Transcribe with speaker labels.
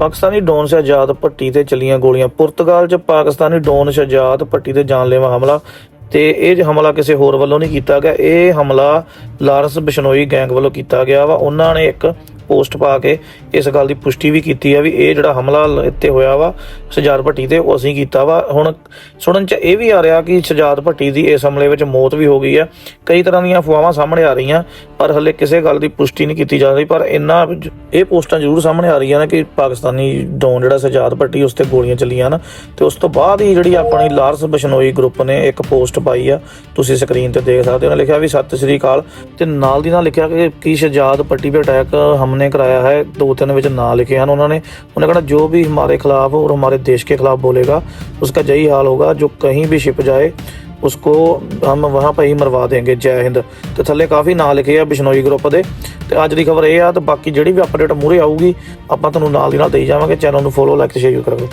Speaker 1: Pakistani don Shahzad भट्टी ते चलियां गोलियां। पुर्तगाल च पाकिस्तानी डॉन शहजाद भट्टी ते जानलेवा हमला ਤੇ ਇਹ ਹਮਲਾ ਕਿਸੇ ਹੋਰ ਵੱਲੋਂ ਨਹੀਂ ਕੀਤਾ ਗਿਆ। ਇਹ ਹਮਲਾ ਲਾਰੈਂਸ ਬਿਸ਼ਨੋਈ ਗੈਂਗ ਵੱਲੋਂ ਕੀਤਾ ਗਿਆ ਵਾ। ਉਹਨਾਂ ਨੇ ਇੱਕ ਪੋਸਟ ਪਾ ਕੇ ਇਸ ਗੱਲ ਦੀ ਪੁਸ਼ਟੀ ਵੀ ਕੀਤੀ ਆ ਵੀ ਇਹ ਜਿਹੜਾ ਹਮਲਾ ਇੱਥੇ ਹੋਇਆ ਵਾ ਸ਼ਹਜਾਦ ਭੱਟੀ ਤੇ ਉਹ ਅਸੀਂ ਕੀਤਾ ਵਾ। ਹੁਣ ਸੁਣਨ 'ਚ ਇਹ ਵੀ ਆ ਰਿਹਾ ਕਿ ਸ਼ਹਜਾਦ ਭੱਟੀ ਦੀ ਇਸ ਹਮਲੇ ਵਿੱਚ ਮੌਤ ਵੀ ਹੋ ਗਈ ਆ। ਕਈ ਤਰ੍ਹਾਂ ਦੀਆਂ ਅਫਵਾਹਾਂ ਸਾਹਮਣੇ ਆ ਰਹੀਆਂ ਪਰ ਹਲੇ ਕਿਸੇ ਗੱਲ ਦੀ ਪੁਸ਼ਟੀ ਨਹੀਂ ਕੀਤੀ ਜਾ ਰਹੀ। ਪਰ ਇੰਨਾ ਇਹ ਪੋਸਟਾਂ ਜ਼ਰੂਰ ਸਾਹਮਣੇ ਆ ਰਹੀਆਂ ਨੇ ਕਿ ਪਾਕਿਸਤਾਨੀ ਡੌਨ ਜਿਹੜਾ ਸ਼ਹਜਾਦ ਭੱਟੀ ਉਸ ਤੇ ਗੋਲੀਆਂ ਚੱਲੀਆਂ ਨਾ। ਤੇ ਉਸ ਤੋਂ ਬਾਅਦ ਹੀ ਜਿਹੜੀ ਆਪਣੀ ਲਾਰੈਂਸ ਬਿਸ਼ਨੋਈ ਗਰੁੱਪ ਨੇ ਇੱਕ ਪੋਸਟ ਪਾਈ ਆ, ਤੁਸੀਂ ਸਕਰੀਨ ਤੇ ਦੇਖ ਸਕਦੇ ਹੋ। ਉਹਨੇ ਲਿਖਿਆ ਵੀ ਸਤਿ ਸ਼੍ਰੀ ਅਕਾਲ ਤੇ ਨਾਲ ਦੀ ਨਾਲ ਲਿਖਿਆ ਕਿ ਸ਼ਹਜਾਦ ਭੱਟੀ पे अटैक हमने कराया है। 2-3 ਵਿੱਚ ਨਾਂ ਲਿਖੇ ਹਨ उन्होंने कहा जो भी हमारे खिलाफ और हमारे देश के खिलाफ बोलेगा उसका यही हाल होगा, जो कहीं भी छिप जाए उसको हम वहाँ पर ही मरवा देंगे। जय हिंद। तो थੱਲੇ काफ़ी ਨਾਂ ਲਿਖੇ ਆ ਬਿਸ਼ਨੋਈ ਗਰੁੱਪ ਦੇ। ਤੇ ਅੱਜ ਦੀ ਖਬਰ ਇਹ ਆ। ਤੇ ਬਾਕੀ ਜਿਹੜੀ ਵੀ ਅਪਡੇਟ ਮੂਹਰੇ ਆਊਗੀ ਆਪਾਂ ਤੁਹਾਨੂੰ ਨਾਲ ਦੀ ਨਾਲ ਦੇਈ ਜਾਵਾਂਗੇ। ਚੈਨਲ ਨੂੰ ਫੋਲੋ, ਲਾਈਕ ਤੇ ਸ਼ੇਅਰ ਕਰੋ।